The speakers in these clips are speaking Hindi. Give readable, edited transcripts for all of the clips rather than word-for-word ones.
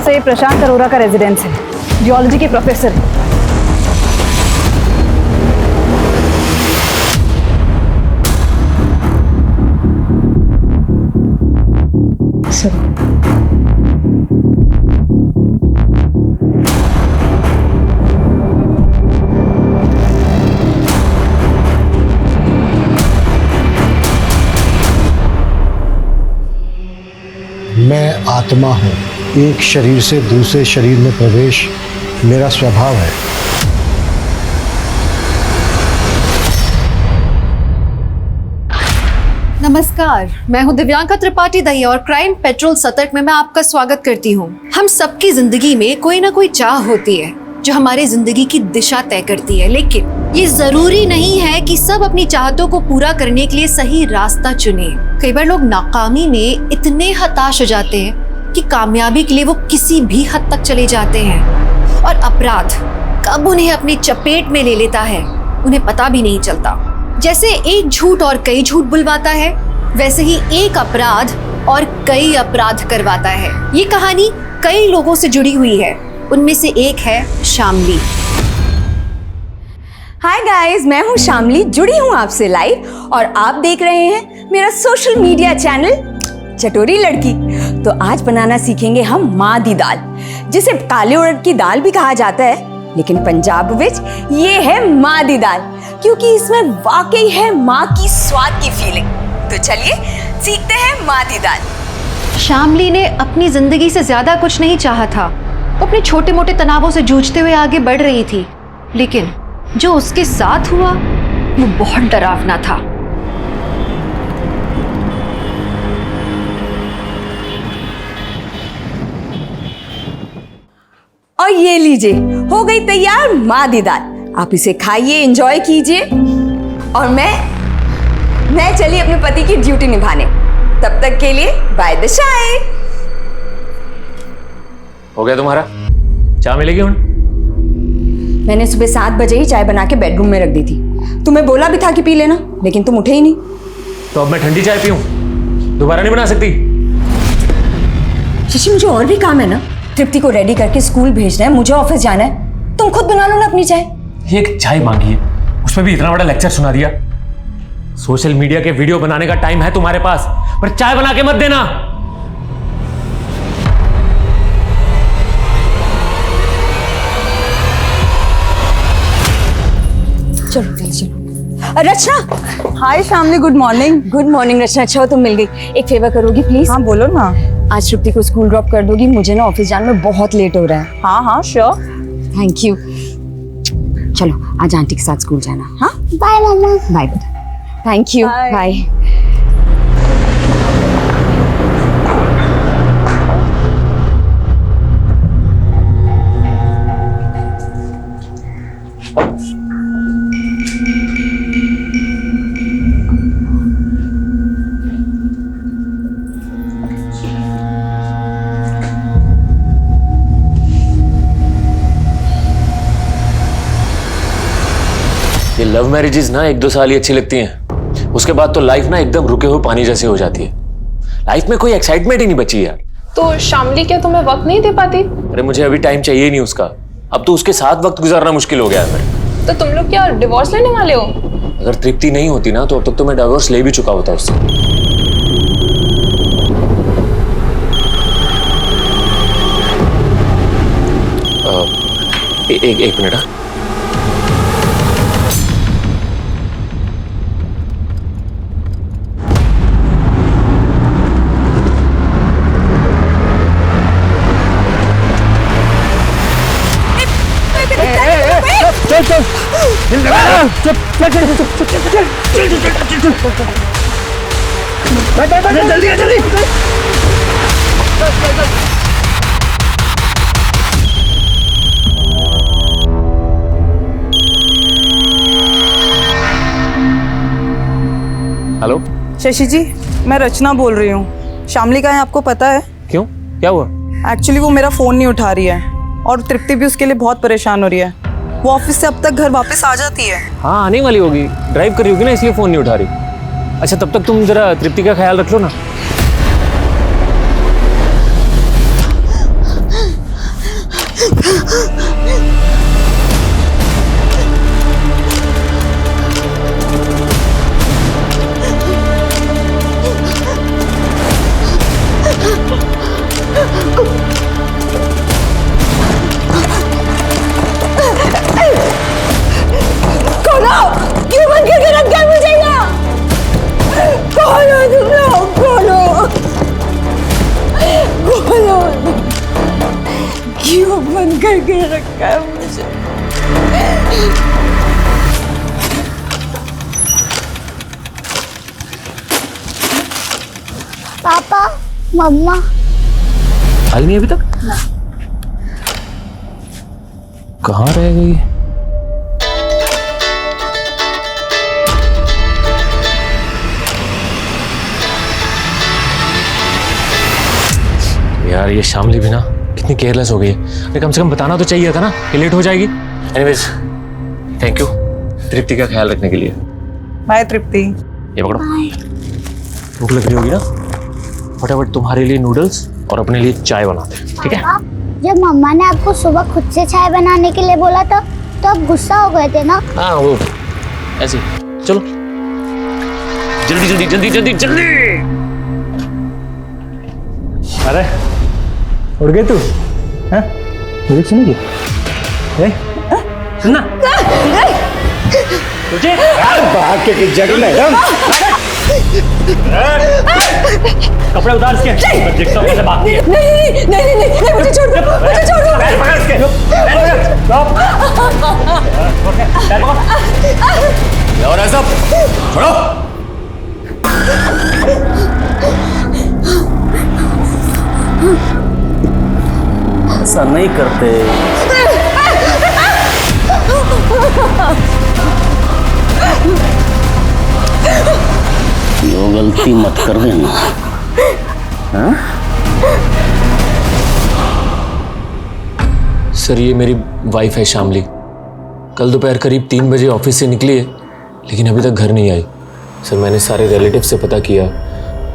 से प्रशांत अरोरा का रेजिडेंस है, जियोलॉजी के प्रोफेसर है। मैं आत्मा हूँ, एक शरीर से दूसरे शरीर में प्रवेश मेरा स्वभाव है। नमस्कार, मैं हूं दिव्यांका त्रिपाठी दहिया और क्राइम पेट्रोल सतर्क में मैं आपका स्वागत करती हूं। हम सबकी जिंदगी में कोई ना कोई चाह होती है जो हमारी जिंदगी की दिशा तय करती है, लेकिन ये जरूरी नहीं है कि सब अपनी चाहतों को पूरा करने के लिए सही रास्ता चुने। कई बार लोग नाकामी में इतने हताश हो जाते हैं कि कामयाबी के लिए वो किसी भी हद तक चले जाते हैं, और अपराध कब उन्हें अपनी चपेट में ले लेता है उन्हें पता भी नहीं चलता। जैसे एक झूठ और कई झूठ बुलवाता है, वैसे ही एक अपराध और कई अपराध करवाता है। ये कहानी कई लोगों से जुड़ी हुई है, उनमें से एक है शामली। हाय गाइस, मैं हूँ शामली, जुड़ी हूँ आपसे लाइव और आप देख रहे हैं मेरा सोशल मीडिया चैनल चटोरी लड़की। तो आज बनाना सीखेंगे हम माँ दी दाल, जिसे काले उड़द की दाल भी कहा जाता है, लेकिन पंजाब विच ये है माँ दी दाल, क्योंकि इसमें वाकई है माँ की स्वाद की फीलिंग। तो चलिए सीखते हैं माँ दी दाल। शामली ने अपनी जिंदगी से ज्यादा कुछ नहीं चाहा था। वो अपने छोटे मोटे तनावों से जूझते हुए आगे बढ़ रही थी, लेकिन जो उसके साथ हुआ वो बहुत डरावना था। और ये लीजिए, हो गई तैयार माँ दी दाल। आप इसे खाइए, एंजॉय कीजिए, और मैं चली अपने पति की ड्यूटी निभाने। तब तक के लिए बाय द शाय। हो गया तुम्हारा? चाय मिलेगी हुण? मैंने सुबह 7 बजे ही चाय बना के बेडरूम में रख दी थी। तुम्हें बोला भी था कि पी लेना, लेकिन तुम उठे ही नहीं। तो अब मैं ठंडी चाय पीऊं? दोबारा नहीं बना सकती? शशि, मुझे और भी काम है ना। तृप्ति को रेडी करके स्कूल भेजना है, मुझे ऑफिस जाना है। तुम खुद बना लो ना अपनी चाय। एक चाय मांगी है, उसमें भी इतना बड़ा लेक्चर सुना दिया। सोशल मीडिया के वीडियो बनाने का टाइम है तुम्हारे पास, पर चाय बना के मत देना। चलो चलो। Rachna. Hi Shamli, good morning. Good morning Rachna, अच्छा हो तुम मिल गई। एक फेवर करोगी प्लीज? हाँ बोलो ना। आज तृप्ति को स्कूल ड्रॉप कर दोगी, मुझे ना ऑफिस जाने में बहुत लेट हो रहा है। हाँ हाँ श्योर। Thank you. चलो आज आंटी के साथ स्कूल जाना। हाँ बाय मम्मा। बाय बेटा। Thank you. बाय। ये लव मैरिजेस ना 1-2 साल ही अच्छी लगती हैं, उसके बाद तो लाइफ ना एकदम रुके हुए पानी जैसे हो जाती है। लाइफ में कोई एक्साइटमेंट ही नहीं बची यार। तो शामली क्या तुम्हें वक्त नहीं दे पाती? अरे मुझे अभी टाइम चाहिए ही नहीं उसका। अब तो उसके साथ वक्त गुजारना मुश्किल हो गया है मेरे। तो तुम लोग क्या डिवोर्स लेने वाले हो? अगर तृप्ति नहीं होती ना तो अब तक तो मैं डिवोर्स ले भी चुका होता उससे। एक मिनट। हेलो शशि जी, मैं रचना बोल रही हूँ। शामली कहाँ है आपको पता है? क्यों, क्या हुआ? एक्चुअली वो मेरा फ़ोन नहीं उठा रही है और तृप्ति भी उसके लिए बहुत परेशान हो रही है। वो ऑफिस से अब तक घर वापस आ जाती है। हाँ आने वाली होगी, ड्राइव कर रही होगी ना, इसलिए फ़ोन नहीं उठा रही। अच्छा तब तक तुम जरा तृप्ति का ख्याल रख लो ना। क्यों बंद करके रख दिया मुझे यहाँ? कौन हो तुम लोग? खोलो, क्यों बंद करके रखा है मुझे? पापा, मम्मा। आई नहीं अभी तक? कहाँ रह गई? यार ये शामली भी ना कितनी केयरलेस हो गई है। अरे कम से कम बताना तो चाहिए था ना कि लेट हो जाएगी। एनीवेज थैंक यू तृप्ति का ख्याल रखने के लिए। बाय तृप्ति। ये पकड़ो, भूख लग रही होगी ना, फटाफट तुम्हारे लिए नूडल्स और अपने लिए चाय बनाते हैं, ठीक है? जब मम्मा ने आपको सुबह खुद से चाय बनाने के लिए बोला था तो आप गुस्सा हो गए थे ना? हाँ वो ऐसे ही। चलो जल्दी जल्दी जल्दी जल्दी जल्दी। अरे उड़ गई तू? हाँ मुझे सुनेगी? सुनना तुझे भाग के जगह मैडम। कपड़े उतार इसके, मैं देखता हूँ कैसे भागती है। नहीं, मुझे छोड़ दो, मुझे छोड़ दो। पैर पकड़ इसके, पैर पकड़। और ऐसा छोड़ो। ऐसा नहीं करते। यो गलती मत कर देना। हाँ? सर ये मेरी वाइफ है शामली। कल दोपहर करीब 3 बजे ऑफिस से निकली है लेकिन अभी तक घर नहीं आई। सर मैंने सारे रिलेटिव से पता किया,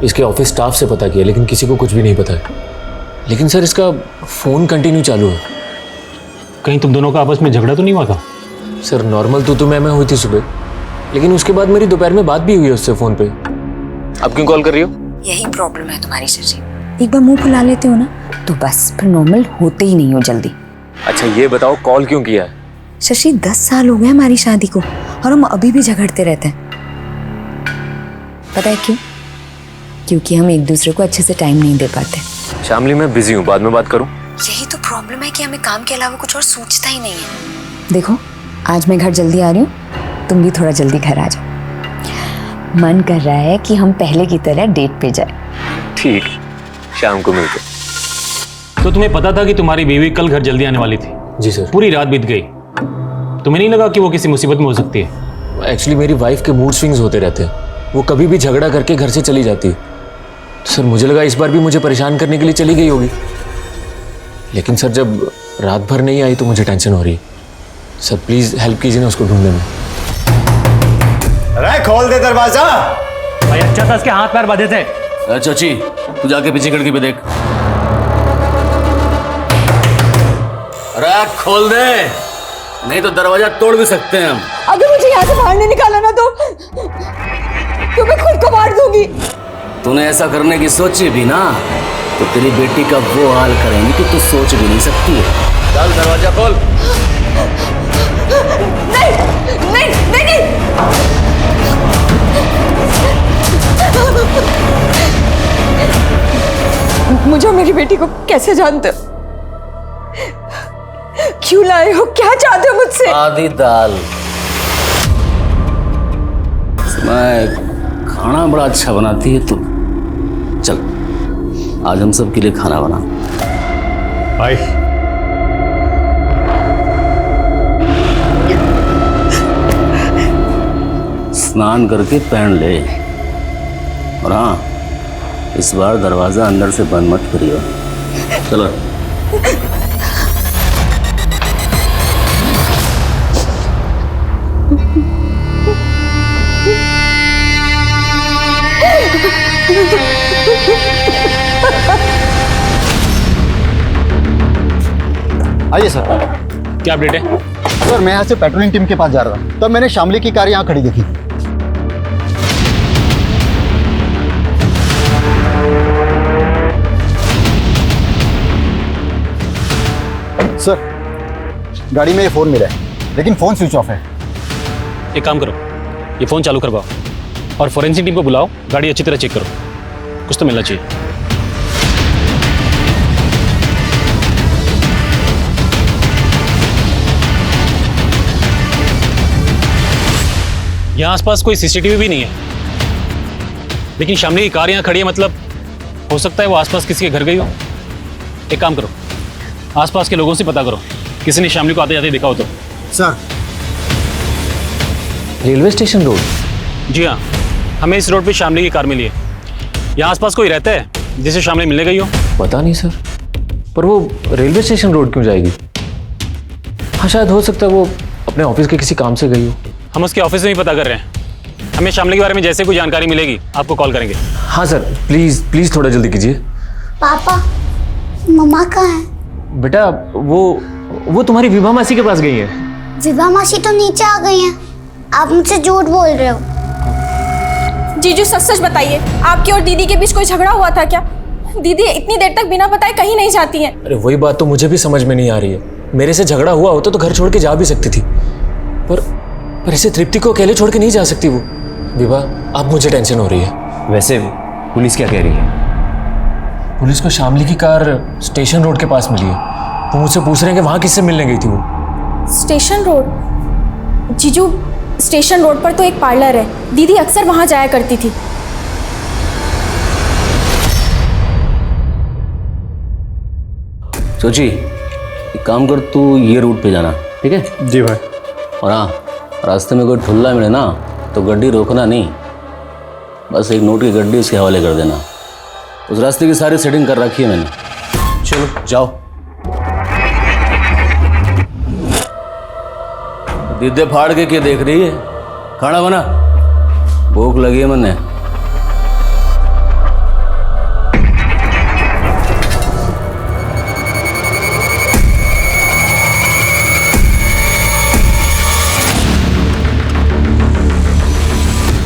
इसके ऑफिस स्टाफ से पता किया, लेकिन किसी को कुछ भी नहीं पता है। लेकिन सर इसका फ़ोन कंटिन्यू चालू है। कहीं तुम दोनों का आपस में झगड़ा तो नहीं हुआ था? सर नॉर्मल तो मैं हुई थी सुबह, लेकिन उसके बाद मेरी दोपहर में बात भी हुई है उससे फ़ोन पे। आप क्यों कॉल कर रही हो? यही प्रॉब्लम है तुम्हारी शशि, एक बार मुंह फुला लेते हो ना तो बस फिर नॉर्मल होते ही नहीं हो जल्दी। अच्छा ये बताओ कॉल क्यों किया है? शशि 10 साल हो गए हमारी शादी को और हम अभी भी झगड़ते रहते हैं। पता है क्यों? क्योंकि हम एक दूसरे को अच्छे से टाइम नहीं दे पाते। शामली मैं बिजी हूँ, बाद में बात करूँ? यही तो प्रॉब्लम है कि हमें काम के अलावा कुछ और सूझता ही नहीं है। देखो आज मैं घर जल्दी आ रही हूँ, तुम भी थोड़ा जल्दी घर आ जाओ। मन कर रहा है कि हम पहले की तरह डेट पे जाए। ठीक, शाम को मिलते। तो तुम्हें पता था कि तुम्हारी बीवी कल घर जल्दी आने वाली थी? जी सर। पूरी रात बीत गई, तुम्हें नहीं लगा कि वो किसी मुसीबत में हो सकती है? एक्चुअली मेरी वाइफ के मूड स्विंग्स होते रहते हैं, वो कभी भी झगड़ा करके घर से चली जाती है। तो सर मुझे लगा इस बार भी मुझे परेशान करने के लिए चली गई होगी, लेकिन सर जब रात भर नहीं आई तो मुझे टेंशन हो रही है। सर प्लीज हेल्प कीजिए ना उसको ढूंढने में। अरे खोल दे दरवाजा। भाई अच्छा था इसके हाथ पैर बांधे थे। चाची तू जाके पीछे खिड़की पे देख। अरे खोल दे, नहीं तो दरवाजा तोड़ भी सकते हैं हम। अगर मुझे यहाँ से बाहर नहीं निकाला ना तो मैं खुद को मार दूंगी। तूने ऐसा करने की सोची भी ना तो तेरी बेटी का वो हाल करेंगे कि तू सोच भी नहीं सकती है। चल दरवाजा खोल। नहीं। मुझे मेरी बेटी को कैसे जानते हो? क्यों लाए हो? क्या चाहते हो मुझसे? आधी दाल। मैं खाना बड़ा अच्छा बनाती है तू। चल आज हम सब के लिए खाना बना। भाई स्नान करके पहन ले, और हाँ इस बार दरवाजा अंदर से बंद मत करियो। चलो आइए सर। क्या अपडेट है? सर मैं यहाँ से पेट्रोलिंग टीम के पास जा रहा था, तब मैंने शामली की कार यहाँ खड़ी देखी। सर गाड़ी में ये फ़ोन मिला है, लेकिन फ़ोन स्विच ऑफ है। एक काम करो, ये फ़ोन चालू करवाओ और फोरेंसिक टीम को बुलाओ, गाड़ी अच्छी तरह चेक करो, कुछ तो मिलना चाहिए। यहाँ आसपास कोई सीसीटीवी भी नहीं है, लेकिन शामली की कार यहाँ खड़ी है, मतलब हो सकता है वो आसपास किसी के घर गई हो। एक काम करो, आसपास के लोगों से पता करो, किसी ने शामली को आते जाते देखा हो तो। Sir railway station road? जी हाँ, हमें इस रोड पे शामली की कार मिली है। यहाँ आसपास कोई रहता है जिसे शामली मिलने गई हो? पता नहीं सर, पर वो रेलवे स्टेशन रोड क्यों जाएगी? हाँ शायद हो सकता है वो अपने ऑफिस के किसी काम से गई हो। हम उसके ऑफिस में ही पता कर रहे हैं। हमें शामली के बारे में जैसे कोई जानकारी मिलेगी आपको कॉल करेंगे। हाँ सर, प्लीज़ प्लीज़ थोड़ा जल्दी कीजिए। पापा मम्मा कहाँ है? बेटा वो तुम्हारी विभा मासी के पास गई है। विभा मासी तो नीचे आ गई हैं। आप मुझसे झूठ बोल रहे हो। जीजू सच सच बताइए, आपकी और दीदी के बीच कोई झगड़ा हुआ था क्या? दीदी इतनी देर तक बिना बताए कहीं नहीं जाती हैं। अरे वही बात तो मुझे भी समझ में नहीं आ रही है। मेरे से झगड़ा हुआ होता तो घर छोड़ के जा भी सकती थी, पर ऐसे तृप्ति को अकेले छोड़ के नहीं जा सकती वो। विभा, अब मुझे टेंशन हो रही है। वैसे पुलिस क्या कह रही है? पुलिस को शामली की कार स्टेशन रोड के पास मिली है। वो मुझसे पूछ रहे हैं कि वहाँ किससे मिलने गई थी वो। Station road? जीजू स्टेशन रोड पर तो एक पार्लर है, दीदी अक्सर वहां जाया करती थी। सोची, एक काम कर, तू ये रूट पे जाना, ठीक है? जी भाई। और हाँ, रास्ते में कोई ठुल्ला मिले ना तो गड्डी रोकना नहीं, बस एक नोट की गड्डी उसके हवाले कर देना। उस रास्ते की सारी सेटिंग कर रखी है मैंने। चलो जाओ। दीदे फाड़ के क्या देख रही है? खाना बना, भूख लगी है मैंने।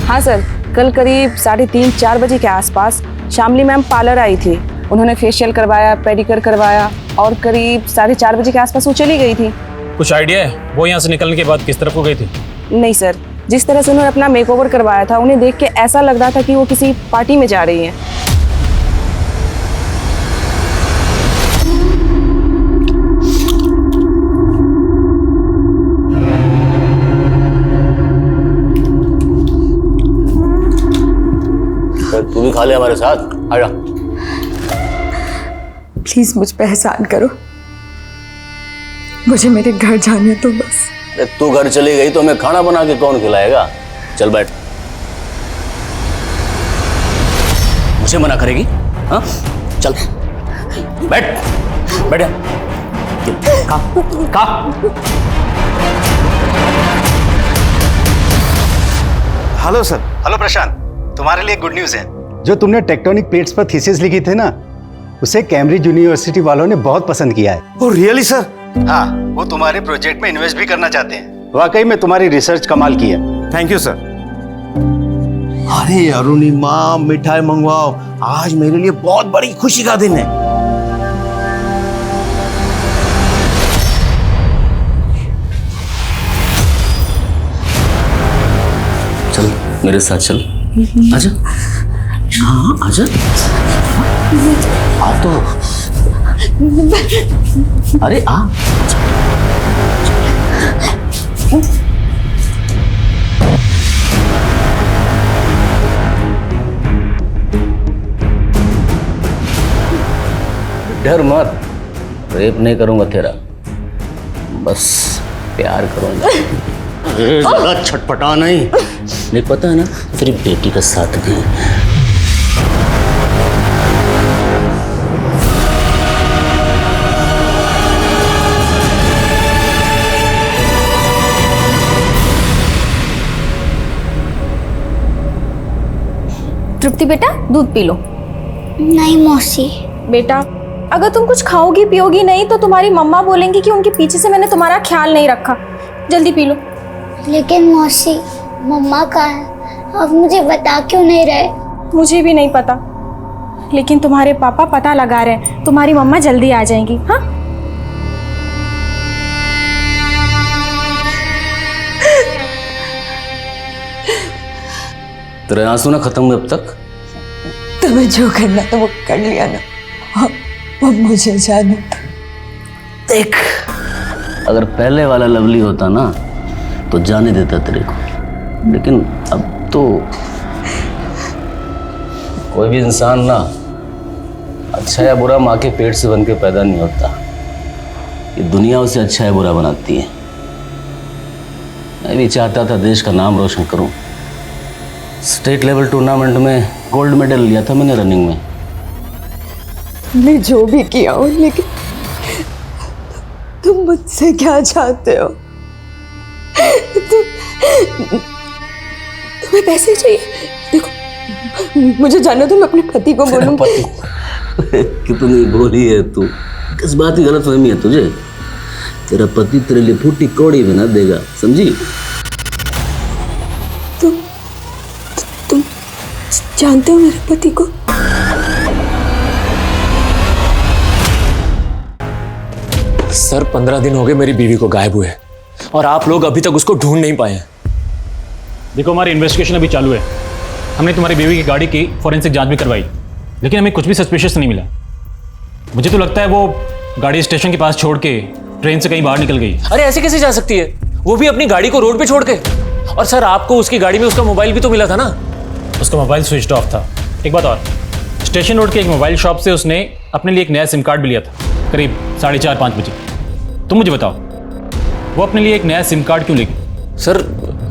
हाँ सर, कल करीब 3:30-4 बजे के आसपास शामली मैम पार्लर आई थी। उन्होंने फेशियल करवाया, पेडिक्योर करवाया और करीब 4:30 बजे के आसपास वो चली गई थी। कुछ आइडिया है वो यहाँ से निकलने के बाद किस तरफ को गई थी? नहीं सर, जिस तरह से उन्होंने अपना मेकओवर करवाया था, उन्हें देख के ऐसा लग रहा था कि वो किसी पार्टी में जा रही हैं। तू भी खा ले हमारे साथ, आजा। प्लीज मुझ पे एहसान करो, मुझे मेरे घर जाने तो बस। तू घर चली गई तो हमें खाना बना के कौन खिलाएगा? चल बैठ। मुझे मना करेगी? हाँ चल बैठ, बैठ। खा। Hello sir. हेलो प्रशांत, तुम्हारे लिए गुड न्यूज़ है। जो तुमने टेक्टोनिक प्लेट्स पर थीसिस लिखी थी ना, उसे कैम्ब्रिज यूनिवर्सिटी वालों ने बहुत पसंद किया है। Oh really sir? हाँ, वो तुम्हारे प्रोजेक्ट में इन्वेस्ट भी करना चाहते हैं। वाकई में तुम्हारी रिसर्च कमाल की है। Thank you sir. अरे अरुणिमा, मिठाई मंगवाओ, आज मेरे लिए बहुत बड़ी खुशी का दिन है। चल मेरे साथ चल, आजा। हाँ आजा, आ तो। अरे आ। डर मत, रेप नहीं करूंगा तेरा, बस प्यार करूंगा। ज़्यादा छटपटा नहीं पता है ना, तेरी बेटी का साथ दे। तृप्ति बेटा, दूध पी लो। नहीं मौसी। बेटा अगर तुम कुछ खाओगी पियोगी नहीं तो तुम्हारी मम्मा बोलेंगी कि उनके पीछे से मैंने तुम्हारा ख्याल नहीं रखा। जल्दी पी लो। लेकिन मौसी, मम्मा कहाँ है? अब मुझे बता क्यों नहीं रहे? मुझे भी नहीं पता, लेकिन तुम्हारे पापा पता लगा रहे हैं। तुम्हारी मम्मा जल्दी आ जाएंगी। हाँ, तेरे आंसू ना खत्म हुए अब तक? तुम्हें जो करना था वो कर लिया ना, अब मुझे जाने दो। देख, अगर पहले वाला लवली होता ना तो जाने देता तेरे को, लेकिन अब तो कोई भी इंसान ना अच्छा या बुरा माँ के पेट से बन के पैदा नहीं होता। ये दुनिया उसे अच्छा या बुरा बनाती है। मैं भी चाहता था देश का नाम रोशन करूं। स्टेट लेवल टूर्नामेंट में गोल्ड मेडल लिया था मैंने रनिंग में। मैं जो भी किया हूँ, लेकिन तुम मुझसे क्या चाहते हो? तुम्हें पैसे चाहिए? देखो, मुझे जाना दो, मैं अपने पति को बोलूंगी। कितनी भोली है तू, किस बात की गलतफहमी है तुझे? तेरा पति तेरे लिए फूटी कौड़ी बना देगा, समझी? तुम जानते हो मेरे पति को? सर 15 दिन हो गए मेरी बीवी को गायब हुए और आप लोग अभी तक उसको ढूंढ नहीं पाए हैं। देखो, हमारी इन्वेस्टिगेशन अभी चालू है। हमने तुम्हारी बीवी की गाड़ी की फॉरेंसिक जांच भी करवाई, लेकिन हमें कुछ भी सस्पिशियस नहीं मिला। मुझे तो लगता है वो गाड़ी स्टेशन के पास छोड़ के ट्रेन से कहीं बाहर निकल गई। अरे ऐसे कैसे जा सकती है, वो भी अपनी गाड़ी को रोड पे छोड़ के? और सर आपको उसकी गाड़ी में उसका मोबाइल भी तो मिला था ना? उसका मोबाइल स्विच ऑफ था। एक बात और, स्टेशन रोड के एक मोबाइल शॉप से उसने अपने लिए एक नया सिम कार्ड भी लिया था, करीब 4:30-5 बजे। तुम मुझे बताओ, वो अपने लिए एक नया सिम कार्ड क्यों लेगी? सर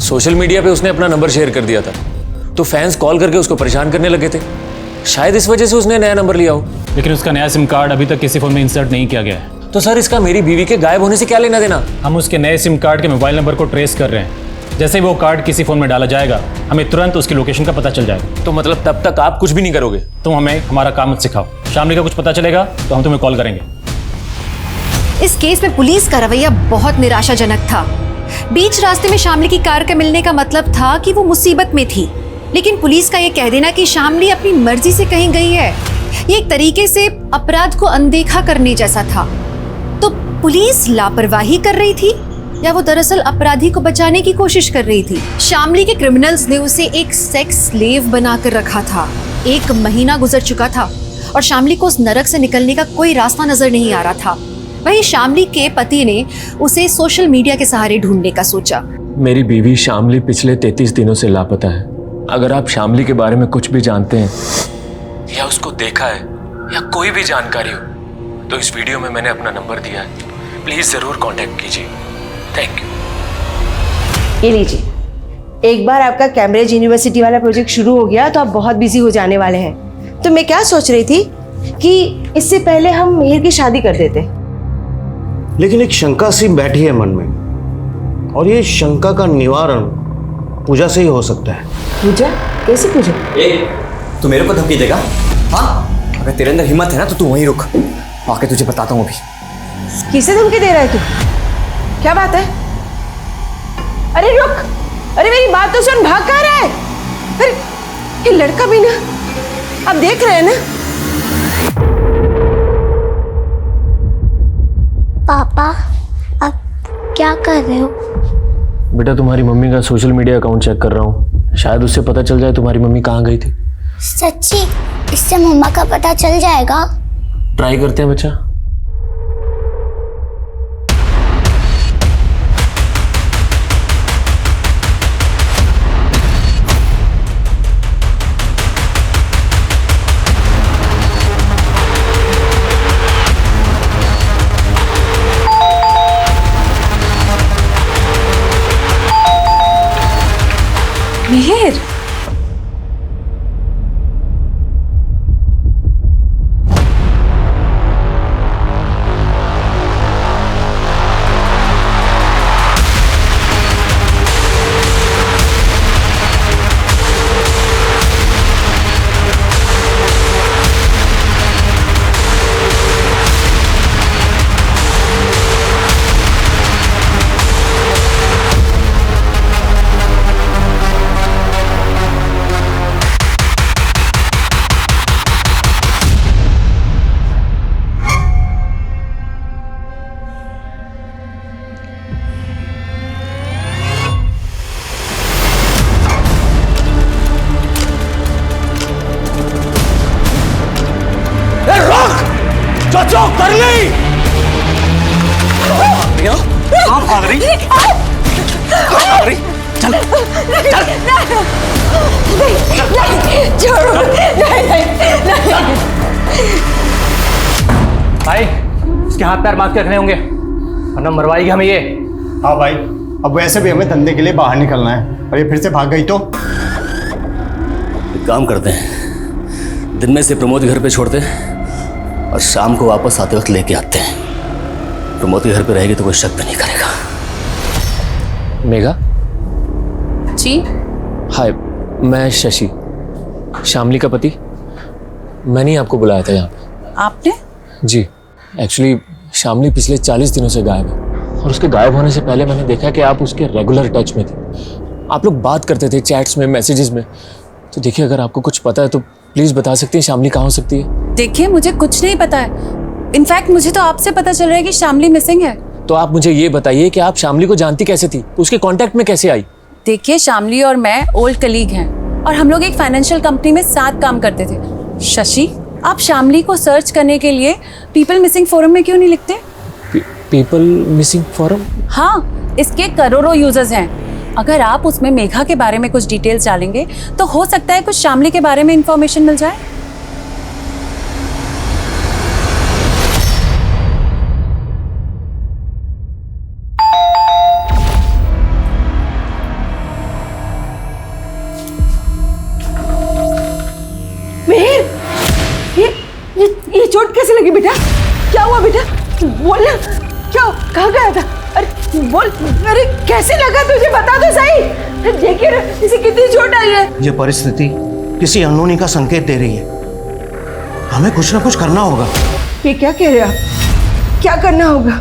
सोशल मीडिया पे उसने अपना नंबर शेयर कर दिया था, तो फैंस कॉल करके उसको परेशान करने लगे थे। शायद इस वजह से उसने नया नंबर लिया हो। लेकिन उसका नया सिम कार्ड अभी तक किसी फोन में इंसर्ट नहीं किया गया है। तो सर इसका मेरी बीवी के गायब होने से क्या लेना देना? हम उसके नए सिम कार्ड के मोबाइल नंबर को ट्रेस कर रहे हैं। जैसे ही वो कार्ड किसी फोन में डाला जाएगा, हमें तुरंत उसकी लोकेशन का पता चल जाएगा। तो मतलब तब तक आप कुछ भी नहीं करोगे? तुम हमें हमारा काम मत सिखाओ। शामली का कुछ पता चलेगा तो हम तुम्हें कॉल करेंगे। इस केस में पुलिस का रवैया बहुत निराशाजनक था। बीच रास्ते में शामली की कार के मिलने का मतलब था कि वो मुसीबत में थी, लेकिन पुलिस का ये कह देना कि शामली अपनी मर्जी से कहीं गई है, ये एक तरीके से अपराध को अनदेखा करने जैसा था। तो पुलिस लापरवाही कर रही थी या वो दरअसल अपराधी को बचाने की कोशिश कर रही थी? शामली के क्रिमिनल्स ने उसे एक सेक्स स्लेव बनाकर रखा था। 1 महीना गुजर चुका था और शामली को उस नरक से निकलने का कोई रास्ता नजर नहीं आ रहा था। वहीं शामली के पति ने उसे सोशल मीडिया के सहारे ढूंढने का सोचा। मेरी बीवी शामली पिछले 33 दिनों से लापता है। अगर आप शामली के बारे में कुछ भी जानते हैं या उसको देखा है या कोई भी जानकारी हो, तो इस वीडियो में मैंने अपना नंबर दिया है, प्लीज जरूर कांटेक्ट कीजिए। Thank you. ये लीजिए, एक बार आपका कैम्ब्रिज यूनिवर्सिटी वाला प्रोजेक्ट शुरू हो गया तो आप बहुत बिजी हो जाने वाले हैं। तो मैं क्या सोच रही थी कि इससे पहले हम मिहिर की शादी कर देते। लेकिन एक शंका सी बैठी है मन में, और ये शंका का निवारण पूजा से ही हो सकता है। पूजा? कैसी पूजा? तू मेरे को धमकी देगा? हाँ, अगर तेरे अंदर हिम्मत है ना तो तू वहीं रुक, आके तुझे बताता हूँ अभी। किसे धमकी दे रहा है तू? क्या बात है? अरे रुक, अरे मेरी बात तो सुन, भाग कहाँ रहा है? अरे ये लड़का भी ना, आप देख रहे हैं ना? पापा, आप क्या कर रहे हो? बेटा तुम्हारी मम्मी का सोशल मीडिया अकाउंट चेक कर रहा हूँ, शायद उससे पता चल जाए तुम्हारी मम्मी कहाँ गई थी। सच्ची? इससे मम्मा का पता चल जाएगा? ट्राई करते हैं बच्चा। मिहिर, अर्ली! कहाँ भाग रही? कहाँ भाग रही? चल, चल। छोड़ो, नहीं। भाई, इसके हाथ पैर बांध के रखने होंगे, वरना मरवाएगी हमें ये। हाँ भाई, अब वैसे भी हमें धंधे के लिए बाहर निकलना है, और ये फिर से भाग गई तो? एक काम करते हैं, दिन में से प्रमोद घर पे छोड़ते हैं और शाम को वापस आते वक्त लेके आते हैं। प्रमोद के घर पे रहेगी तो कोई शक भी नहीं करेगा। मेघा, जी हाय, मैं शशि, शामली का पति। मैंने ही आपको बुलाया था यहाँ पे। आपने? जी, एक्चुअली शामली पिछले 40 दिनों से गायब है, और उसके गायब होने से पहले मैंने देखा कि आप उसके रेगुलर टच में थे। आप लोग बात करते थे चैट्स में, मैसेजेस में। तो देखिए, अगर आपको कुछ पता है तो प्लीज़ बता सकती हैं शामली कहाँ हो सकती है। देखिए, मुझे कुछ नहीं पता है। इनफैक्ट मुझे तो आपसे पता चल रहा है कि शामली मिसिंग है। तो आप मुझे ये बताइए कि आप शामली को जानती कैसे थी, उसके कांटेक्ट में कैसे आई? देखिए, शामली और मैं ओल्ड कलीग हैं और हम लोग एक फाइनेंशियल कंपनी में साथ काम करते थे। शशि, आप शामली को सर्च करने के लिए पीपल मिसिंग फोरम में क्यों नहीं लिखते? People missing forum? हाँ, इसके करोड़ों यूजर्स हैं। अगर आप उसमें मेघा के बारे में कुछ डिटेल्स डालेंगे तो हो सकता है कुछ शामली के बारे में इंफॉर्मेशन मिल जाए। मेहर, ये चोट कैसे लगी बेटा? क्या हुआ बेटा? बोल ना, क्या कहाँ गया था? अरे बोल, अरे कैसे लगा तुझे, बता तो सही। देखिए ना, इसे कितनी चोट आई है। ये परिस्थिति किसी अनहोनी का संकेत दे रही है। हमें कुछ ना कुछ करना होगा। ये क्या कह रहे हो आप? क्या करना होगा?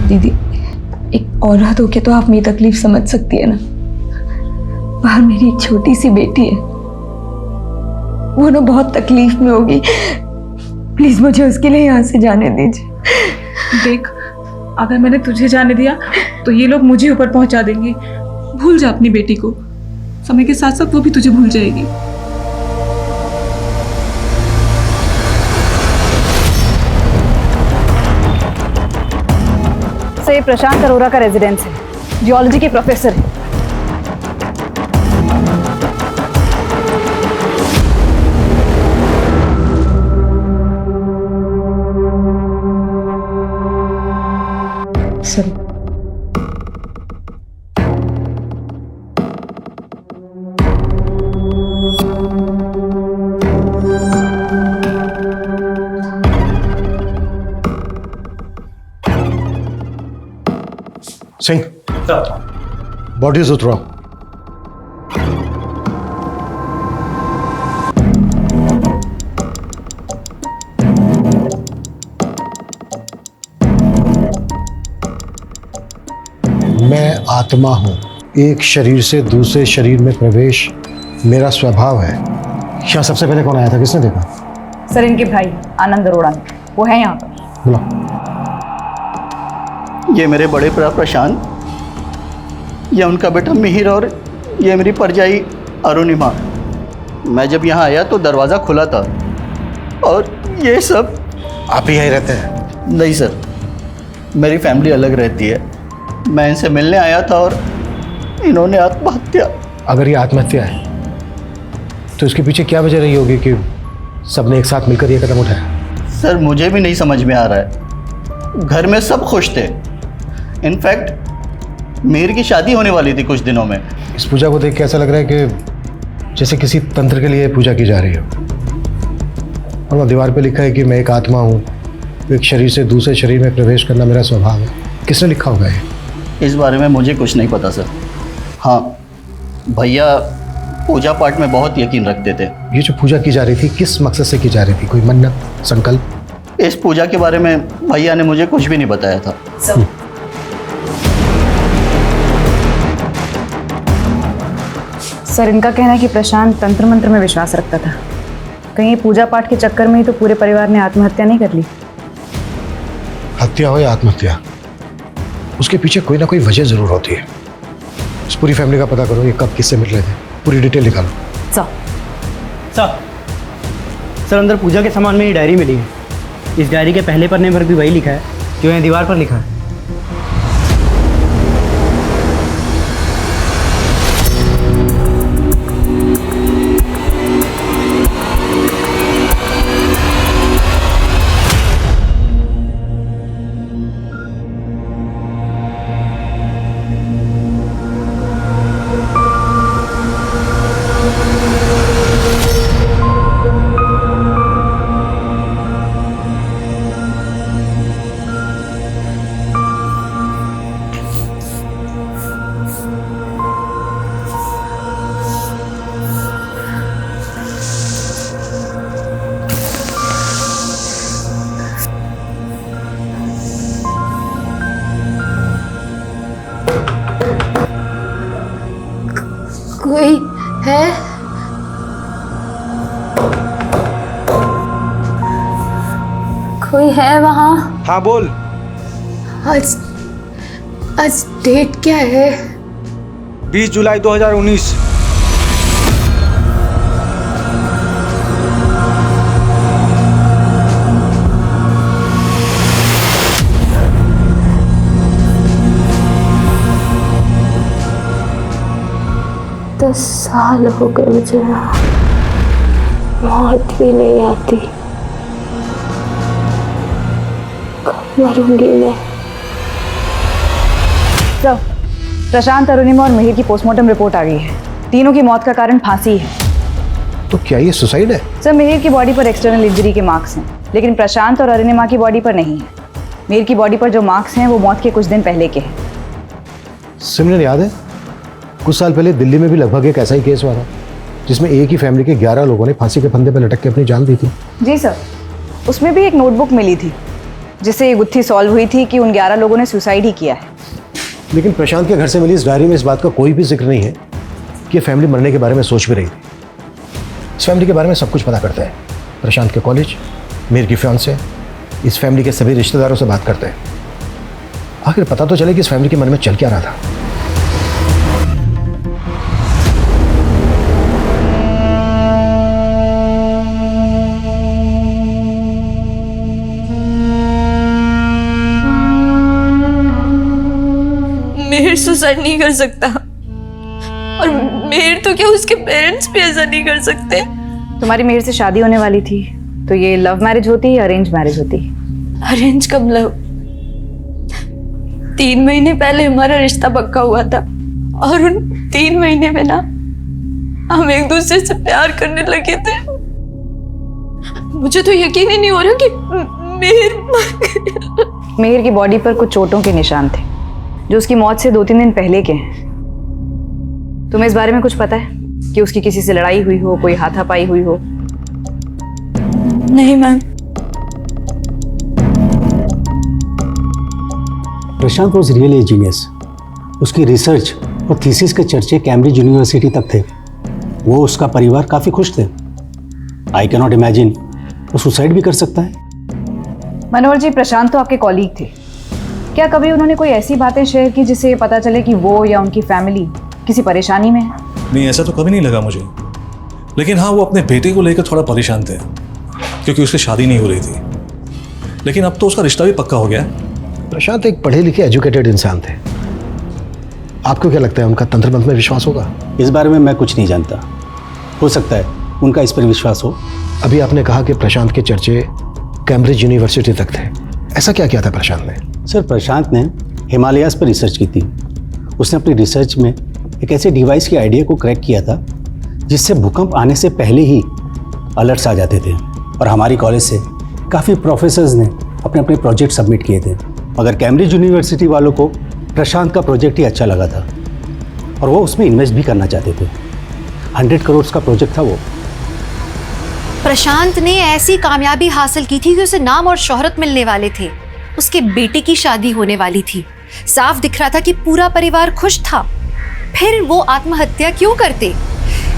दीदी, एक औरत होके तो आप मेरी तकलीफ समझ सकती है ना। बाहर मेरी एक छोटी सी बेटी है, वो ना बहुत तकलीफ में होगी। प्लीज मुझे उसके लिए यहाँ से जाने दीजिए। देख, अगर मैंने तुझे जाने दिया तो ये लोग मुझे ऊपर पहुंचा देंगे। भूल जा अपनी बेटी को, समय के साथ साथ वो भी तुझे भूल जाएगी। ये प्रशांत अरोरा का रेजिडेंस है, जियोलॉजी के प्रोफेसर है। सॉरी। सिंह, बॉडीज उतराओ। मैं आत्मा हूं, एक शरीर से दूसरे शरीर में प्रवेश मेरा स्वभाव है। क्या सबसे पहले कौन आया था, किसने देखा? सर, इनके भाई आनंद अरोड़ा, वो है यहाँ पर। बुला। ये मेरे बड़े भरा प्रशांत, ये उनका बेटा मिहिर, और ये मेरी परजाई अरुणिमा। मैं जब यहाँ आया तो दरवाज़ा खुला था, और ये सब। आप ही यहीं रहते हैं? नहीं सर, मेरी फैमिली अलग रहती है। मैं इनसे मिलने आया था और इन्होंने आत्महत्या। अगर ये आत्महत्या है तो इसके पीछे क्या वजह रही होगी कि सबने एक साथ मिलकर ये कदम उठाया? सर मुझे भी नहीं समझ में आ रहा है। घर में सब खुश थे। इनफैक्ट मीर की शादी होने वाली थी कुछ दिनों में। इस पूजा को देख के ऐसा लग रहा है कि जैसे किसी तंत्र के लिए पूजा की जा रही हो। और वहाँ दीवार पे लिखा है कि मैं एक आत्मा हूँ, एक शरीर से दूसरे शरीर में प्रवेश करना मेरा स्वभाव है। किसने लिखा होगा ये? इस बारे में मुझे कुछ नहीं पता सर। हाँ, भैया पूजा पाठ में बहुत यकीन रखते थे। ये जो पूजा की जा रही थी किस मकसद से की जा रही थी? कोई मन्नत, संकल्प? इस पूजा के बारे में भैया ने मुझे कुछ भी नहीं बताया था। सर इनका कहना है कि प्रशांत तंत्र मंत्र में विश्वास रखता था। कहीं पूजा पाठ के चक्कर में ही तो पूरे परिवार ने आत्महत्या नहीं कर ली? हत्या हो या आत्महत्या, उसके पीछे कोई ना कोई वजह जरूर होती है। इस पूरी फैमिली का पता करो, ये कब किससे मिल रहे थे, पूरी डिटेल निकालो। सर अंदर पूजा के सामान में ये डायरी मिली है। इस डायरी के पहले पन्ने पर भी वही लिखा है जो यहाँ दीवार पर लिखा है। कोई है? कोई है वहाँ? हाँ बोल। आज डेट क्या है? 20 जुलाई 2019। दस साल हो गए मुझे, मौत भी नहीं आती। कब मरूंगी मैं? सर प्रशांत, अरुणिमा और मिहिर की पोस्टमार्टम रिपोर्ट आ गई है। तीनों की मौत का कारण फांसी है। तो क्या ये सुसाइड है? सर मिहिर की बॉडी पर एक्सटर्नल इंजरी के मार्क्स हैं, लेकिन प्रशांत और अरुणिमा की बॉडी पर नहीं है। मिहिर की बॉडी पर जो मार्क्स हैं वो मौत के कुछ दिन पहले के हैं। सिमरन, याद है कुछ साल पहले दिल्ली में भी लगभग एक ऐसा ही केस हुआ था जिसमें एक ही फैमिली के 11 लोगों ने फांसी के फंदे पर लटक के अपनी जान दी थी? जी सर, उसमें भी एक नोटबुक मिली थी जिससे ये गुत्थी सॉल्व हुई थी कि उन 11 लोगों ने सुसाइड ही किया है। लेकिन प्रशांत के घर से मिली इस डायरी में इस बात का कोई भी जिक्र नहीं है कि फैमिली मरने के बारे में सोच भी रही थी। इस फैमिली के बारे में सब कुछ पता करता है। प्रशांत के कॉलेज, मीर की फियांसे, इस फैमिली के सभी रिश्तेदारों से बात करते हैं। आखिर पता तो चले कि इस फैमिली के मन में चल क्या रहा था। मिहिर सुसाइड नहीं कर सकता, और मिहिर तो क्या उसके पेरेंट्स भी ऐसा नहीं कर सकते। तुम्हारी मिहिर से शादी होने वाली थी, तो ये लव मैरिज होती या अरेंज मैरिज होती? अरेंज कब लव? 3 महीने पहले हमारा रिश्ता पक्का हुआ था, और उन 3 महीने में ना हम एक दूसरे से प्यार करने लगे थे। मुझे तो यकीन ही नहीं हो रहा कि मिहिर मर गया। मिहिर की बॉडी पर कुछ चोटों के निशान थे जो उसकी मौत से 2-3 दिन पहले के हैं। तुम्हें इस बारे में कुछ पता है कि उसकी किसी से लड़ाई हुई हो, कोई हाथापाई हुई हो? नहीं ma'am. Prashant was really a genius. उसकी रिसर्च और थीसिस के चर्चे कैम्ब्रिज यूनिवर्सिटी तक थे। वो उसका परिवार काफ़ी खुश थे। आई कैन नॉट इमेजिन वो सुसाइड भी कर सकता है। मनोहर जी, प्रशांत तो आपके कॉलीग थे। क्या कभी उन्होंने कोई ऐसी बातें शेयर की जिससे ये पता चले कि वो या उनकी फैमिली किसी परेशानी में है? नहीं, ऐसा तो कभी नहीं लगा मुझे। लेकिन हाँ, वो अपने बेटे को लेकर थोड़ा परेशान थे क्योंकि उसकी शादी नहीं हो रही थी। लेकिन अब तो उसका रिश्ता भी पक्का हो गया है। प्रशांत एक पढ़े लिखे एजुकेटेड इंसान थे। आपको क्या लगता है उनका तंत्र मंत्र में विश्वास होगा? इस बारे में मैं कुछ नहीं जानता। हो सकता है उनका इस पर विश्वास हो। अभी आपने कहा कि प्रशांत के चर्चे कैम्ब्रिज यूनिवर्सिटी तक थे, ऐसा क्या किया था प्रशांत ने? सर, प्रशांत ने हिमालयाज़ पर रिसर्च की थी। उसने अपनी रिसर्च में एक ऐसे डिवाइस के आइडिया को क्रैक किया था जिससे भूकंप आने से पहले ही अलर्ट्स आ जाते थे। और हमारी कॉलेज से काफ़ी प्रोफेसर्स ने अपने अपने प्रोजेक्ट सबमिट किए थे, मगर कैम्ब्रिज यूनिवर्सिटी वालों को प्रशांत का प्रोजेक्ट ही अच्छा लगा था और वो उसमें इन्वेस्ट भी करना चाहते थे। 100 करोड़ का प्रोजेक्ट था वो। प्रशांत ने ऐसी कामयाबी हासिल की थी कि उसे नाम और शोहरत मिलने वाले थे। उसके बेटे की शादी होने वाली थी। साफ दिख रहा था कि पूरा परिवार खुश था। फिर वो आत्महत्या क्यों करते?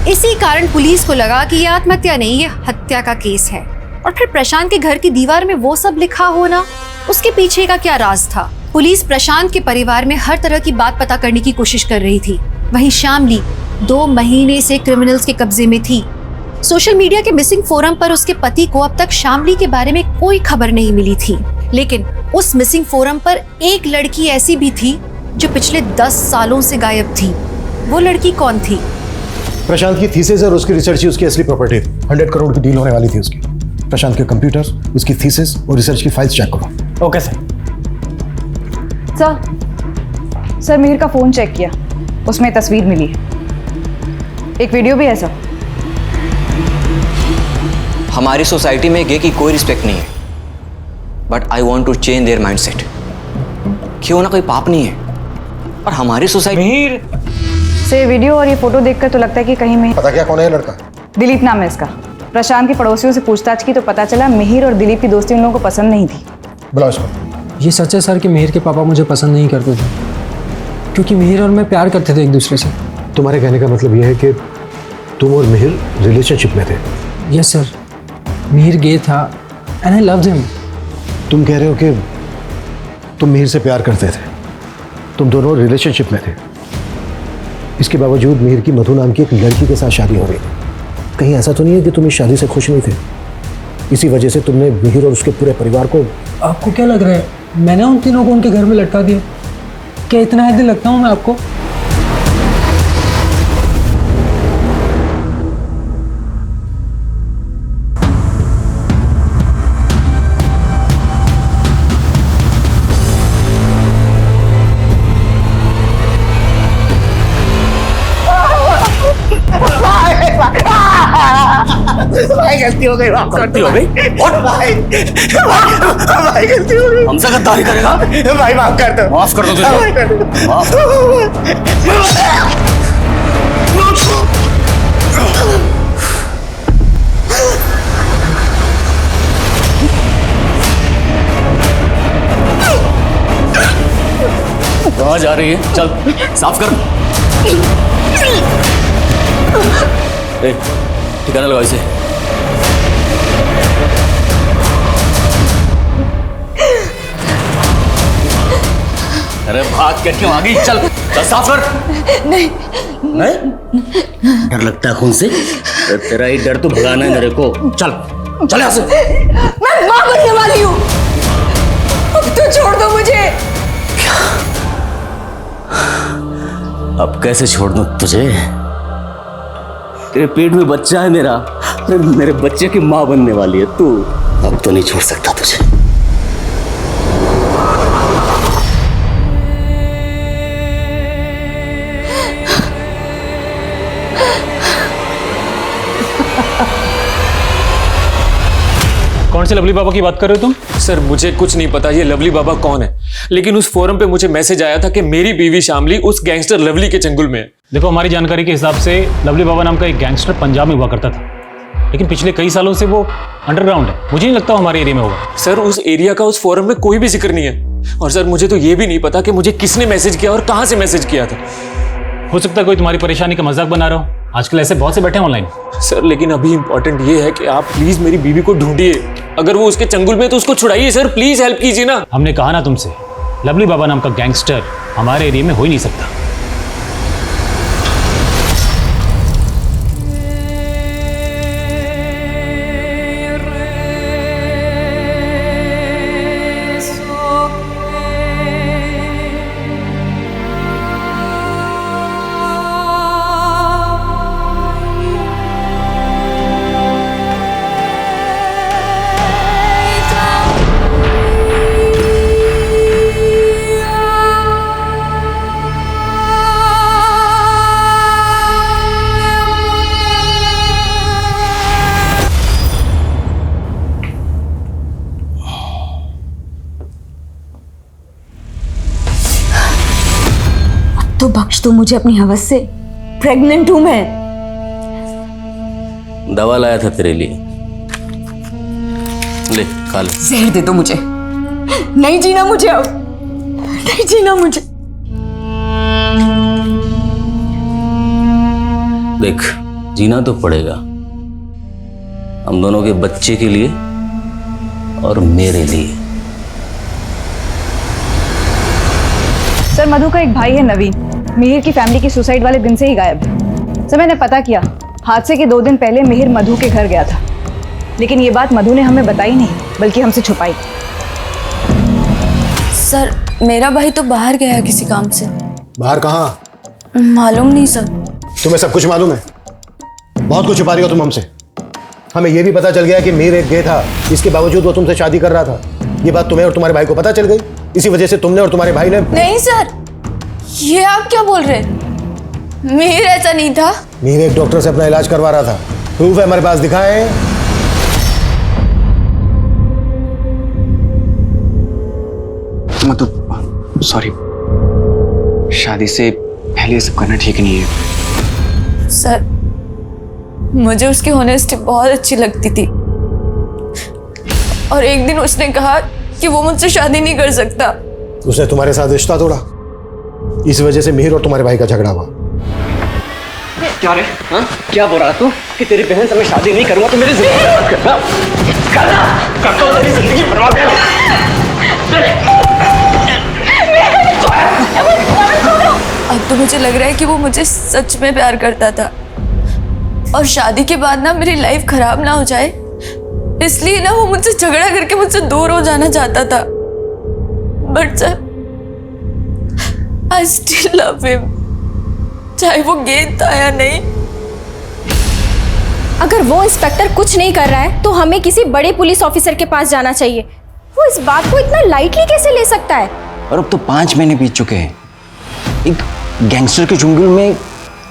इसी कारण पुलिस को लगा कि ये आत्महत्या नहीं, ये हत्या का केस है। और फिर प्रशांत के घर की दीवार में वो सब लिखा होना, उसके पीछे का क्या राज था? पुलिस प्रशांत के परिवार में हर तरह की बात पता करने की कोशिश कर रही थी। वहीं शामली 2 महीने से क्रिमिनल्स के कब्जे में थी। सोशल मीडिया के मिसिंग फोरम पर उसके पति को अब तक शामली के बारे में कोई खबर नहीं मिली थी, लेकिन उस मिसिंग फोरम पर एक लड़की ऐसी भी थी जो पिछले 10 सालों से गायब थी। वो लड़की कौन थी? प्रशांत की थीसिस और उसकी रिसर्च ही उसकी असली प्रॉपर्टी थी। 100 करोड़ की डील होने वाली थी उसकी। प्रशांत के कंप्यूटर्स, उसकी थीसिस और रिसर्च की फाइल्स चेक करो। Okay sir. सर मिहिर का फोन चेक किया, उसमें तस्वीर मिली है, एक वीडियो भी है सर। हमारी सोसाइटी में गे की कोई रिस्पेक्ट नहीं है, but I want to change their mindset. क्यों ना कोई पाप नहीं है, और हमारी सोसाइटी से वीडियो और ये फोटो देखकर तो लगता है कि कहीं मिहिर। पता क्या कौन है ये लड़का? दिलीप नाम है इसका। प्रशांत के पड़ोसियों से पूछताछ की तो पता चला मिहिर और दिलीप की दोस्ती उन लोगों को पसंद नहीं थी। बुलाओ इसको। ये सच है सर कि मिहिर के पापा मुझे पसंद नहीं करते थे, क्योंकि मिहिर और मैं प्यार करते थे एक दूसरे से। तुम्हारे कहने का मतलब यह है कि तुम और मिहिर रिलेशनशिप में थे? यस सर, मिहिर गे था एंड आई लव्ड हिम। तुम कह रहे हो कि तुम मिहिर से प्यार करते थे, तुम दोनों रिलेशनशिप में थे, इसके बावजूद मिहिर की मधु नाम की एक लड़की के साथ शादी हो रही थी। कहीं ऐसा तो नहीं है कि तुम इस शादी से खुश नहीं थे, इसी वजह से तुमने मिहिर और उसके पूरे परिवार को? आपको क्या लग रहा है मैंने उन तीनों को उनके घर में लटका दिया? क्या इतना है दिल लगता हूँ मैं आपको? भाई गलती हो गई, गलती हो गई? भाई गलती हो गई। हमसे गद्दारी करेगा? भाई माफ कर दो। माफ कर दो तुझे। माफ। कहाँ जा रही है? चल साफ कर। ठिकाना लगाओ इसे। अरे भाग कर क्यों आ गई? चल चल साफ कर। नहीं नहीं डर लगता है खून से? तेरा ही डर तो भगाना है मेरे को। चल चल यहाँ से। मैं मां बनने वाली हूँ, अब तो छोड़ दो मुझे। अब कैसे छोड़ दूं तुझे? तेरे पेट में बच्चा है मेरा, मेरे बच्चे की माँ बनने वाली है तू। अब तो नहीं छोड़ सकता तुझे। कौन से लवली बाबा की बात कर रहे हो तुम? सर मुझे कुछ नहीं पता ये लवली बाबा कौन है, लेकिन उस फोरम पे मुझे मैसेज आया था कि मेरी बीवी शामली उस गैंगस्टर लवली के चंगुल में है। देखो, हमारी जानकारी के हिसाब से लवली बाबा नाम का एक गैंगस्टर पंजाब में हुआ करता था, लेकिन पिछले कई सालों से वो अंडरग्राउंड है। मुझे नहीं लगता हमारे एरिया में होगा। सर उस एरिया का उस फोरम में कोई भी जिक्र नहीं है। और सर मुझे तो ये भी नहीं पता कि मुझे किसने मैसेज किया और कहाँ से मैसेज किया था। हो सकता है कोई तुम्हारी परेशानी का मजाक बना रहा हो। आजकल ऐसे बहुत से बैठे हैं ऑनलाइन। सर लेकिन अभी इंपॉर्टेंट ये है कि आप प्लीज मेरी बीवी को ढूंढिए। अगर वो उसके चंगुल में तो उसको छुड़ाइए सर, प्लीज हेल्प कीजिए ना। हमने कहा ना तुमसे, लवली बाबा नाम का गैंगस्टर हमारे एरिया में हो ही नहीं सकता। तो बख्श दो मुझे अपनी हवस से, प्रेग्नेंट हूं मैं। दवा लाया था तेरे लिए, ले खा ले। जहर दे दो मुझे, नहीं जीना मुझे अब, नहीं जीना मुझे। देख, जीना तो पड़ेगा, हम दोनों के बच्चे के लिए और मेरे लिए। सर मधु का एक भाई है नवीन, मिहिर की फैमिली की सुसाइड वाले दिन से ही गायब है। सर मैंने पता किया, हादसे के 2 दिन पहले मिहिर मधु के घर गया था, लेकिन ये बात मधु ने हमें बताई नहीं, बल्कि हमसे छुपाई। सर मेरा भाई तो बाहर गया है किसी काम से। बाहर कहाँ? मालूम नहीं सर। तुम्हें सब कुछ मालूम है? बहुत कुछ छुपा रही हो तुम हमसे। हमें यह भी पता चल गया कि मिहिर एक गे था, इसके बावजूद वो तुमसे शादी कर रहा था। ये बात तुम्हें और तुम्हारे भाई को पता चल गई, इसी वजह से तुमने और तुम्हारे भाई ने। नहीं सर, ये आप क्या बोल रहे हैं? मिहिर ऐसा नहीं था। मिहिर एक डॉक्टर से अपना इलाज करवा रहा था, प्रूफ है हमारे पास, दिखाएं। मतलब सॉरी, शादी से पहले ये सब करना ठीक नहीं है। सर मुझे उसकी ऑनेस्टी बहुत अच्छी लगती थी, और एक दिन उसने कहा कि वो मुझसे शादी नहीं कर सकता। उसने तुम्हारे साथ रिश्ता तोड़ा, इस वजह से मिहिर और तुम्हारे भाई का झगड़ा हुआ। क्या रे? हाँ? क्या बोल रहा तू कि तेरी बहन से मैं शादी नहीं करूंगा तो मेरी जिंदगी बर्बाद करना? करता हूं, तेरी जिंदगी बर्बाद अब तो मुझे लग रहा है कि वो मुझे सच में प्यार करता था, और शादी के बाद ना मेरी लाइफ खराब ना हो जाए इसलिए ना वो मुझसे झगड़ा करके मुझसे दूर हो जाना चाहता था। But sir I still love him, चाहे वो गेंद था या नहीं। अगर वो इंस्पेक्टर कुछ नहीं कर रहा है तो हमें किसी बड़े पुलिस ऑफिसर के पास जाना चाहिए। वो इस बात को इतना लाइटली कैसे ले सकता है? और अब तो 5 महीने बीत चुके हैं, एक गैंगस्टर के जुंगल में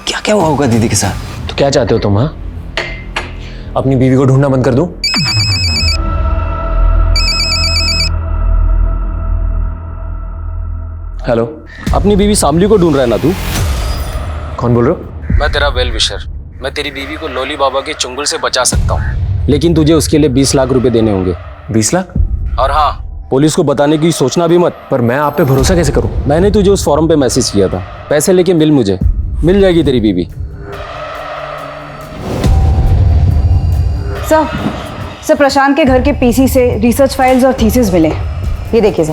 क्या क्या हुआ होगा दीदी के साथ। तो क्या चाहते हो तुम? हाँ, अपनी बीवी को ढूंढना बंद कर दूं? हेलो, अपनी बीवी शामली को ढूंढ रहा है ना तू? कौन बोल रहे हो? मैं तेरा वेल विशर। मैं तेरी बीवी को लोली बाबा के चुंगल से बचा सकता हूँ, लेकिन तुझे उसके लिए 20 लाख रुपए देने होंगे। 20 लाख? और हाँ, पुलिस को बताने की सोचना भी मत। पर मैं आप पे भरोसा कैसे करूं? मैंने तुझे उस फॉर्म पे मैसेज किया था, पैसे लेके मिल मुझे, मिल जाएगी तेरी बीवी। सर प्रशांत के घर के पीसी से रिसर्च फाइल्स और थीसिस मिले, ये देखिए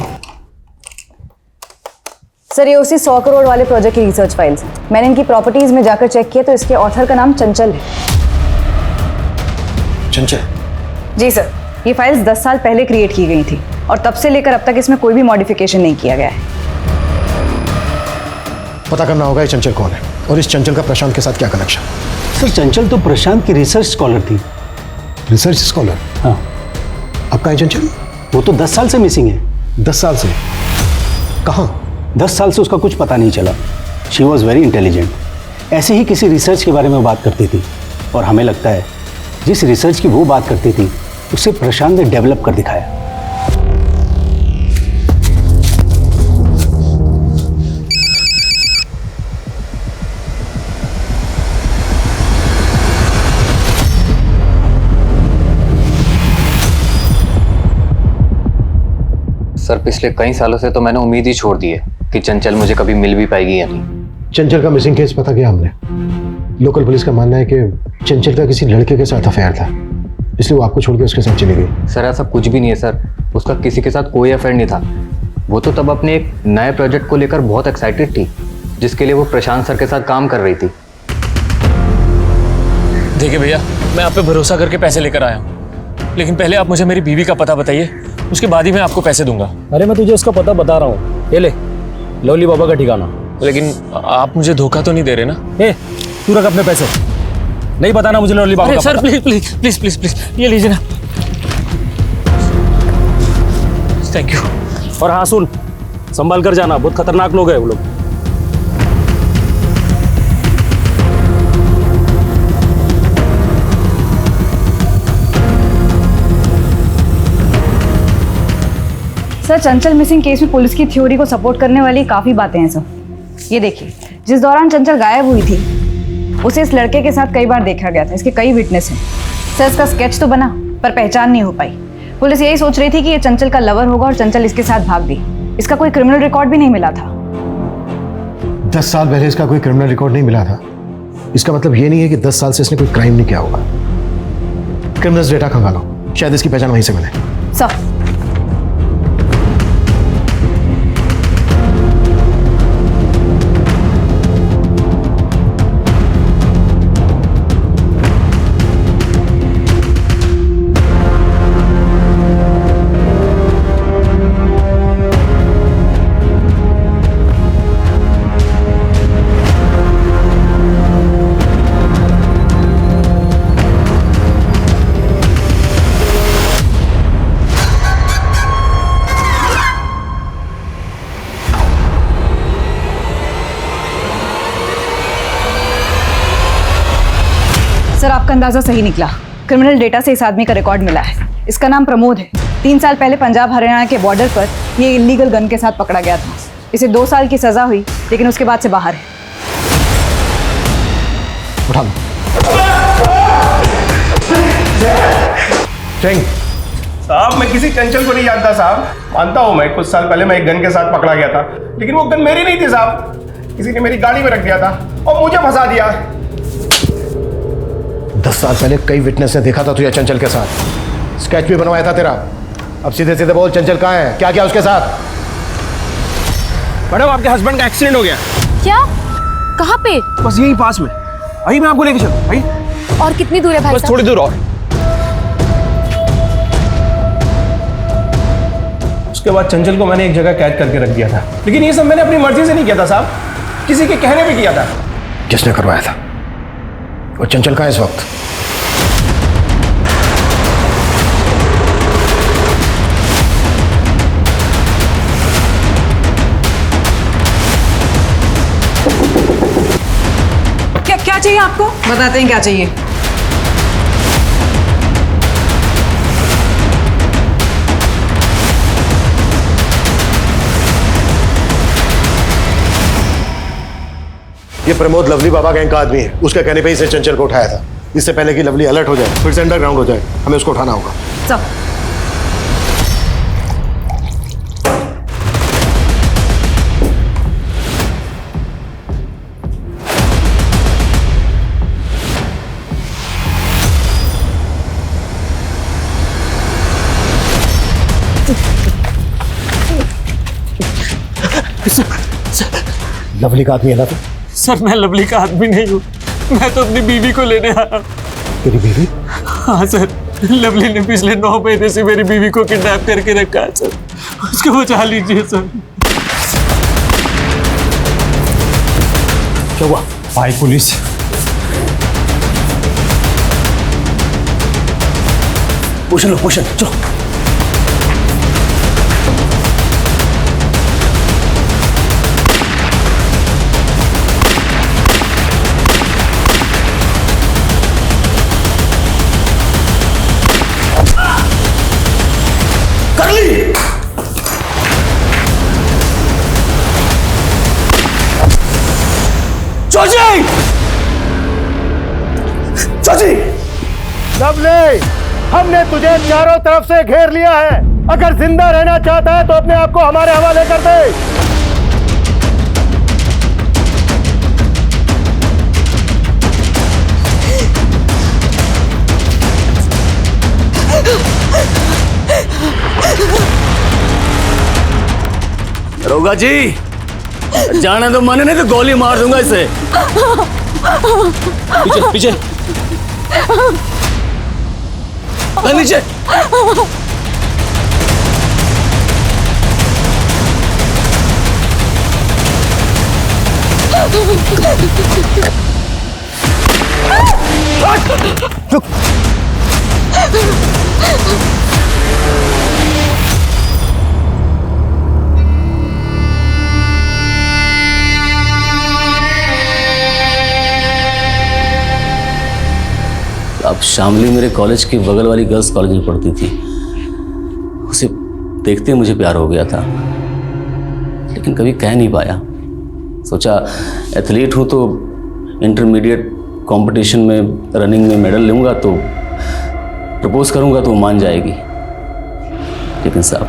सर ये उसी 100 करोड़ वाले प्रोजेक्ट की रिसर्च फाइल्स। मैंने इनकी प्रॉपर्टीज में जाकर चेक किया तो इसके ऑथर का नाम चंचल है। चंचल? जी सर, ये फाइल्स 10 साल पहले क्रिएट की गई थी और तब से लेकर अब तक इसमें कोई भी मॉडिफिकेशन नहीं किया गया है। पता करना होगा ये चंचल कौन है और इस चंचल का प्रशांत के साथ क्या कनेक्शन। सर चंचल तो प्रशांत की रिसर्च स्कॉलर थी। Research scholar? हाँ। अब कहाँ है चंचल? वो तो 10 साल से मिसिंग है। 10 साल से? कहाँ? 10 साल से उसका कुछ पता नहीं चला। She was very intelligent. ऐसे ही किसी रिसर्च के बारे में बात करती थी, और हमें लगता है जिस रिसर्च की वो बात करती थी उसे प्रशांत ने डेवलप कर दिखाया। सर पिछले कई सालों से तो मैंने उम्मीद ही छोड़ दी है कि चंचल मुझे कभी मिल भी पाएगी या नहीं। चंचल का मिसिंग केस पता किया हमने। लोकल पुलिस का मानना है कि चंचल का किसी लड़के के साथ अफेयर था, इसलिए वो आपको छोड़ के उसके साथ चली गई। सर ऐसा कुछ भी नहीं है सर, उसका किसी के साथ कोई अफेयर नहीं था। वो तो तब अपने एक नए प्रोजेक्ट को लेकर बहुत एक्साइटेड थी, जिसके लिए वो प्रशांत सर के साथ काम कर रही थी। देखिए भैया, मैं आप पे भरोसा करके पैसे लेकर आया हूँ, लेकिन पहले आप मुझे मेरी बीवी का पता बताइए, उसके बाद ही मैं आपको पैसे दूंगा। अरे मैं तुझे उसका पता बता रहा हूँ, ये ले लोली बाबा का ठिकाना। लेकिन आप मुझे धोखा तो नहीं दे रहे ना? तू रख अपने पैसे, नहीं बताना मुझे लोली बाबा का sir please please please please please ये लीजिए ना। Thank you. और हाँ सुन, संभाल कर जाना, बहुत खतरनाक लोग हैं वो लोग। सर चंचल मिसिंग केस में पुलिस की थ्योरी को सपोर्ट करने वाली काफ़ी बातें हैं सर। ये देखिए, जिस दौरान चंचल गायब हुई थी उसे इस लड़के के साथ कई बार देखा गया था। इसके कई विटनेस हैं। सर, इसका स्केच तो बना पर पहचान नहीं हो पाई। पुलिस यही सोच रही थी कि ये चंचल का लवर होगा और चंचल इसके साथ भाग गई। इसका कोई क्रिमिनल रिकॉर्ड भी नहीं मिला था। 10 साल पहले इसका कोई क्रिमिनल रिकॉर्ड नहीं मिला था। इसका मतलब ये नहीं है कि 10 साल से इसने कोई क्राइम नहीं किया होगा। क्रिमिनल्स डेटा खंगालो, शायद इसकी पहचान वहीं से मिले। सर, सर, आपका अंदाजा सही निकला। क्रिमिनल डेटा से इस आदमी का रिकॉर्ड मिला है। इसका नाम प्रमोद है। 3 साल पहले पंजाब हरियाणा के बॉर्डर पर ये इलीगल गन के साथ पकड़ा गया था। इसे 2 साल की सजा हुई, लेकिन उसके बाद से बाहर है। उठा लो। साहब, मैं किसी चंचल को नहीं जानता साहब। मानता हूँ मैं, कुछ साल पहले मैं एक गन के साथ पकड़ा गया था, लेकिन वो गन मेरी नहीं थी साहब। किसी ने मेरी गाड़ी में रख दिया था और मुझे फंसा दिया। 10 साल पहले कई विटनेस ने देखा था तुझे चंचल के साथ। स्केच भी बनवाया था तेरा। अब सीधे सीधे बोल, चंचल कहाँ है? क्या किया उसके साथ? मैडम, आपके हस्बैंड का एक्सीडेंट हो गया। क्या? कहाँ पे? बस यही पास में। आइए, मैं आपको लेके चलूं। आइए। और कितनी दूर है भाई बस थोड़ी दूर और। उसके बाद चंचल को मैंने एक जगह कैद करके रख दिया था, लेकिन ये सब मैंने अपनी मर्जी से नहीं किया था साहब, किसी के कहने पे किया था। किसने करवाया था? और चंचल कहाँ है इस वक्त? क्या चाहिए आपको? बताते हैं क्या चाहिए। ये प्रमोद लवली बाबा गैंग का आदमी है। उसके कहने पे ही इसे चंचल को उठाया था। इससे पहले कि लवली अलर्ट हो जाए, फिर से अंडरग्राउंड हो जाए, हमें उसको उठाना होगा। चल। लवली का आदमी है ना तू? सर, मैं लवली का आदमी नहीं हूँ। मैं तो अपनी बीवी को लेने आया। तेरी बीवी? हाँ सर, लवली ने पिछले 9 महीने से मेरी बीवी को किडनैप करके रखा है सर। उसको बचा लीजिए सर। क्या हुआ? आई पुलिस। पोषण लो, पोषण, चलो। चाची! लवली, हमने तुझे चारों तरफ से घेर लिया है। अगर जिंदा रहना चाहता है तो अपने आप को हमारे हवाले कर दे। दरोगा जी, जाने तो मन नहीं तो गोली मार दूंगा इसे। पीछे पीछे। नीचे। रुक। अब शामली मेरे कॉलेज की बगल वाली गर्ल्स कॉलेज में पढ़ती थी। उसे देखते ही मुझे प्यार हो गया था, लेकिन कभी कह नहीं पाया। सोचा एथलीट हूँ तो इंटरमीडिएट कंपटीशन में रनिंग में मेडल लूँगा तो प्रपोज करूँगा तो वो मान जाएगी। लेकिन साहब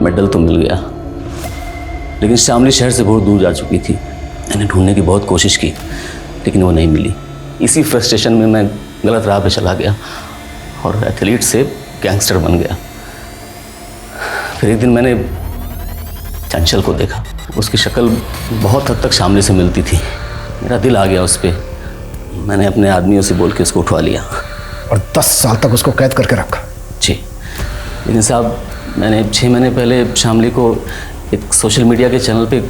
मेडल तो मिल गया, लेकिन शामली शहर से बहुत दूर जा चुकी थी। मैंने ढूंढने की बहुत कोशिश की लेकिन वो नहीं मिली। इसी फ्रस्ट्रेशन में मैं गलत राह पे चला गया और एथलीट से गैंगस्टर बन गया। फिर एक दिन मैंने चंचल को देखा, उसकी शक्ल बहुत हद तक शामली से मिलती थी। मेरा दिल आ गया उस पर। मैंने अपने आदमियों से बोल के उसको उठवा लिया और 10 साल तक उसको कैद करके रखा। जी, लेकिन साहब मैंने 6 महीने पहले शामली को एक सोशल मीडिया के चैनल पे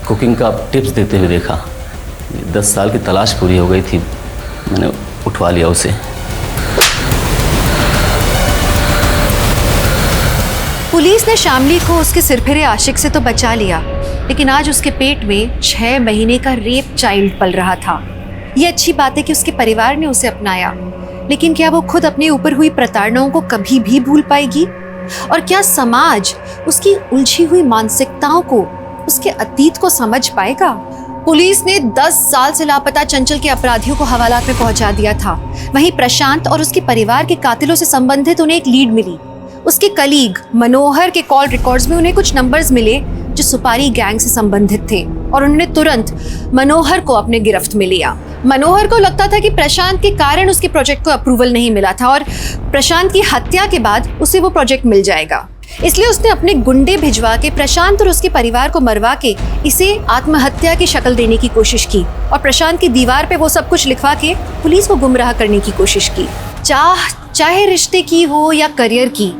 कुकिंग का टिप्स देते हुए देखा। 10 साल की तलाश पूरी हो गई थी, मैंने उठवा लिया उसे। पुलिस ने शामली को उसके सिरफिरे आशिक से तो बचा लिया, लेकिन आज उसके पेट में 6 महीने का रेप चाइल्ड पल रहा था। ये अच्छी बात है कि उसके परिवार ने उसे अपनाया, लेकिन क्या वो खुद अपने ऊपर हुई प्रताड़नाओं को कभी भी भूल पाएगी? और क्या समाज उसकी उलझी हुई मानसिकताओं को, उसके अतीत को समझ पाएगा? पुलिस ने 10 साल से लापता चंचल के अपराधियों को हवालात में पहुंचा दिया था। वहीं प्रशांत और उसके परिवार के कातिलों से संबंधित उन्हें एक लीड मिली। उसके कलीग मनोहर के कॉल रिकॉर्ड्स में उन्हें कुछ नंबर्स मिले जो सुपारी गैंग से संबंधित थे और उन्होंने तुरंत मनोहर को अपने गिरफ्त में लिया। मनोहर को लगता था कि प्रशांत के कारण उसके प्रोजेक्ट को अप्रूवल नहीं मिला था और प्रशांत की हत्या के बाद उसे वो प्रोजेक्ट मिल जाएगा, इसलिए उसने अपने गुंडे भिजवा के प्रशांत और उसके परिवार को मरवा के इसे आत्महत्या की शक्ल देने की कोशिश की और प्रशांत की दीवार पे वो सब कुछ लिखवा के पुलिस को गुमराह करने की कोशिश की। चाहे रिश्ते की हो या करियर की,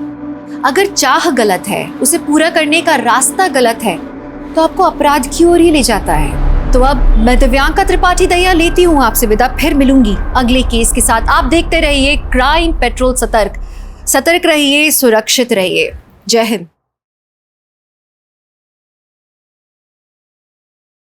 अगर चाह गलत है, उसे पूरा करने का रास्ता गलत है, तो आपको अपराध की ओर ही ले जाता है। तो अब मैं दिव्यांका त्रिपाठी दहिया लेती हूँ आपसे विदा, फिर मिलूंगी अगले केस के साथ। आप देखते रहिए क्राइम पेट्रोल सतर्क रहिए, सुरक्षित रहिए। जय हिंद।